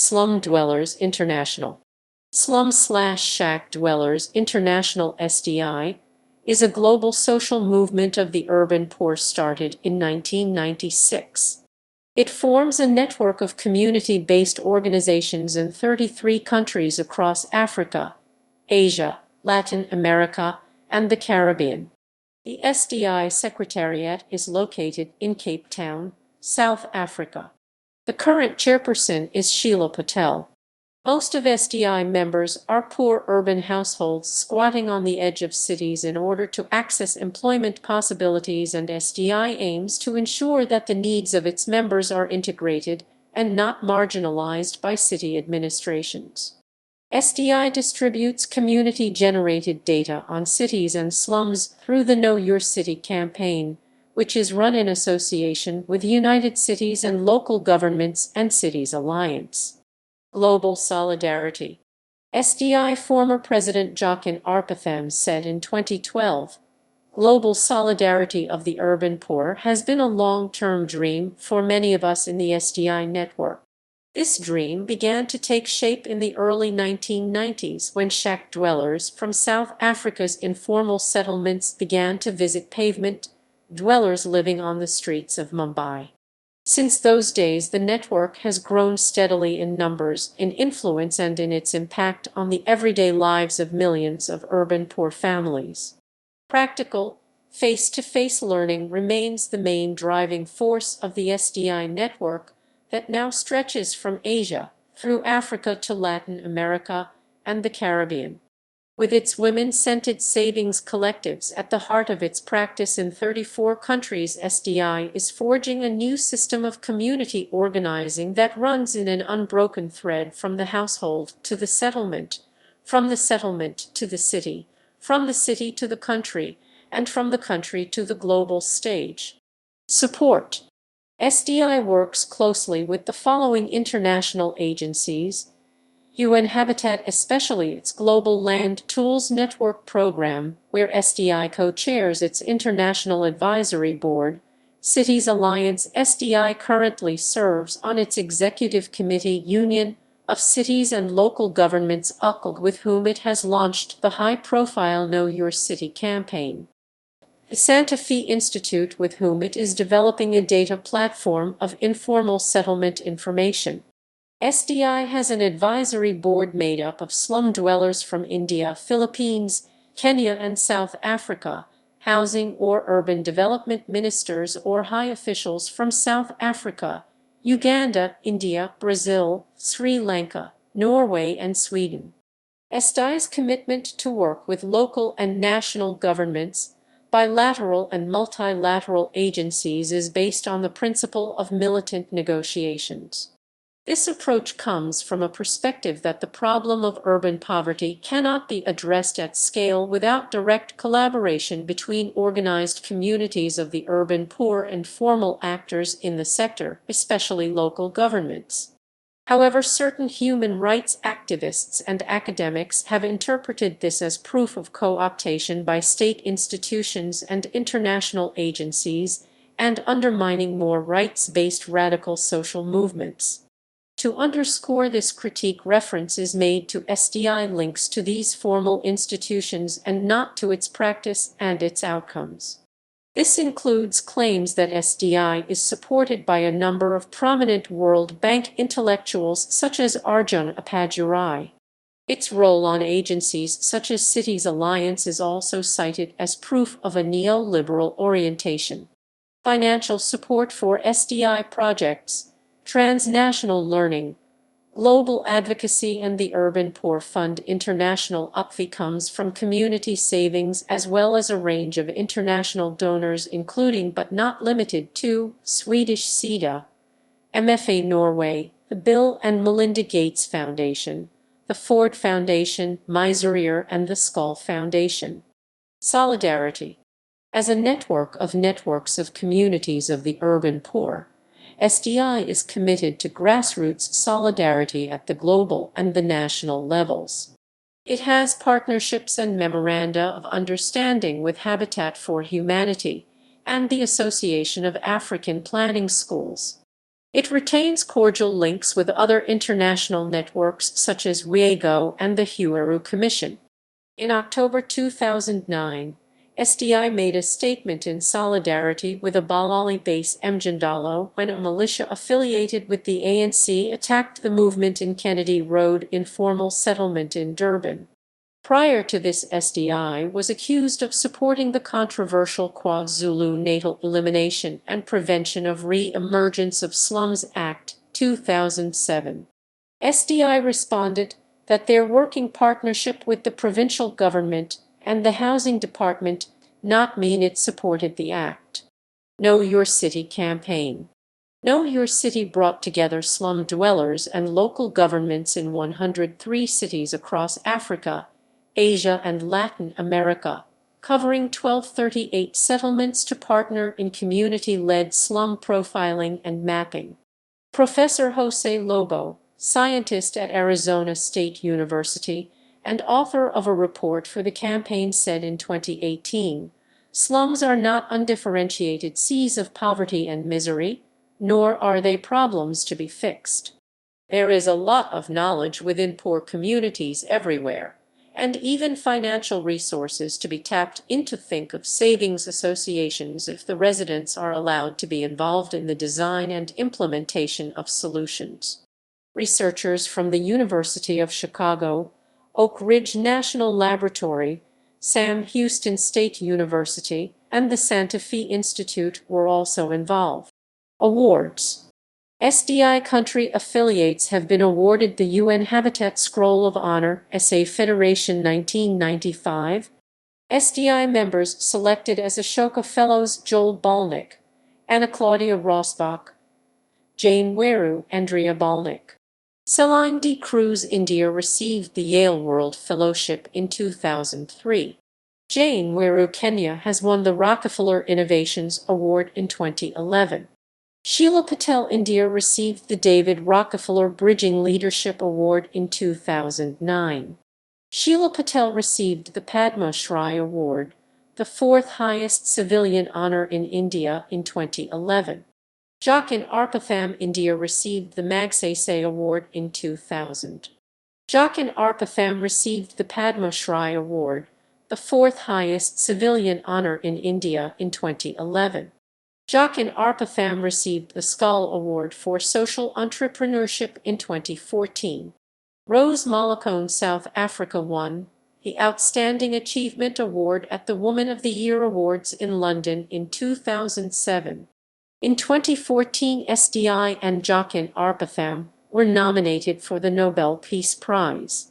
Slum Dwellers International. Slum/Shack Dwellers International SDI is a global social movement of the urban poor started in 1996. It forms a network of community-based organizations in 33 countries across Africa, Asia, Latin America, and the Caribbean. The SDI secretariat is located in Cape Town, South Africa. The current chairperson is Sheela Patel. Most of SDI members are poor urban households squatting on the edge of cities in order to access employment possibilities, and SDI aims to ensure that the needs of its members are integrated and not marginalized by city administrations. SDI distributes community-generated data on cities and slums through the Know Your City campaign, which is run in association with United Cities and Local Governments and Cities Alliance. Global Solidarity. SDI former President Joaquin Arpathem said in 2012, "Global solidarity of the urban poor has been a long-term dream for many of us in the SDI network. This dream began to take shape in the early 1990s when shack dwellers from South Africa's informal settlements began to visit pavement dwellers living on the streets of Mumbai. Since those days, the network has grown steadily in numbers, in influence, and in its impact on the everyday lives of millions of urban poor families. Practical, face-to-face learning remains the main driving force of the SDI network that now stretches from Asia through Africa to Latin America and the Caribbean. With its women-centered savings collectives at the heart of its practice in 34 countries, SDI is forging a new system of community organizing that runs in an unbroken thread from the household to the settlement, from the settlement to the city, from the city to the country, and from the country to the global stage. Support. SDI works closely with the following international agencies: UN Habitat, especially its Global Land Tools Network program, where SDI co-chairs its International Advisory Board. Cities Alliance. SDI currently serves on its Executive Committee. Union of Cities and Local Governments, UCL, with whom it has launched the high-profile Know Your City campaign. The Santa Fe Institute, with whom it is developing a data platform of informal settlement information. SDI has an advisory board made up of slum dwellers from India, Philippines, Kenya, and South Africa, housing or urban development ministers or high officials from South Africa, Uganda, India, Brazil, Sri Lanka, Norway, and Sweden. SDI's commitment to work with local and national governments, bilateral and multilateral agencies is based on the principle of militant negotiations. This approach comes from a perspective that the problem of urban poverty cannot be addressed at scale without direct collaboration between organized communities of the urban poor and formal actors in the sector, especially local governments. However, certain human rights activists and academics have interpreted this as proof of co-optation by state institutions and international agencies, and undermining more rights-based radical social movements. To underscore this critique, reference is made to SDI links to these formal institutions and not to its practice and its outcomes. This includes claims that SDI is supported by a number of prominent World Bank intellectuals such as Arjun Appadurai. Its role on agencies such as Cities Alliance is also cited as proof of a neoliberal orientation. Financial support for SDI projects, transnational learning, global advocacy, and the Urban Poor Fund International UPFI comes from community savings as well as a range of international donors, including but not limited to Swedish SIDA, MFA Norway, the Bill and Melinda Gates Foundation, the Ford Foundation, Misereer, and the Skull Foundation. Solidarity. As a network of networks of communities of the urban poor, SDI is committed to grassroots solidarity at the global and the national levels. It has partnerships and memoranda of understanding with Habitat for Humanity and the Association of African Planning Schools. It retains cordial links with other international networks such as WIEGO and the Huairou Commission. In October 2009, SDI made a statement in solidarity with Abalali base Mjindalo when a militia affiliated with the ANC attacked the movement in Kennedy Road informal settlement in Durban. Prior to this, SDI was accused of supporting the controversial KwaZulu-Natal Elimination and Prevention of Re-Emergence of Slums Act 2007. SDI responded that their working partnership with the provincial government and the housing department not mean it supported the act. Know Your City campaign. Know Your City brought together slum dwellers and local governments in 103 cities across Africa, Asia, and Latin America, covering 1238 settlements to partner in community-led slum profiling and mapping. Professor Jose Lobo, scientist at Arizona State University and author of a report for the campaign, said in 2018, "Slums are not undifferentiated seas of poverty and misery, nor are they problems to be fixed. There is a lot of knowledge within poor communities everywhere, and even financial resources to be tapped into. Think of savings associations if the residents are allowed to be involved in the design and implementation of solutions." Researchers from the University of Chicago, Oak Ridge National Laboratory, Sam Houston State University, and the Santa Fe Institute were also involved. Awards. SDI country affiliates have been awarded the UN Habitat Scroll of Honor, SA Federation 1995. SDI members selected as Ashoka Fellows: Joel Balnick, Anna Claudia Rosbach, Jane Weru, Andrea Balnick. Celine D. Cruz, India, received the Yale World Fellowship in 2003. Jane Weru, Kenya, has won the Rockefeller Innovations Award in 2011. Sheela Patel, India, received the David Rockefeller Bridging Leadership Award in 2009. Sheela Patel received the Padma Shri Award, the fourth highest civilian honor in India, in 2011. Jachin Arpatham, India, received the Magsaysay Award in 2000. Jachin Arpatham received the Padma Shri Award, the fourth highest civilian honor in India, in 2011. Jachin Arpatham received the Skull Award for Social Entrepreneurship in 2014. Rose Molokone, South Africa, won the Outstanding Achievement Award at the Woman of the Year Awards in London in 2007. In 2014, SDI and Jachin Arpatham were nominated for the Nobel Peace Prize.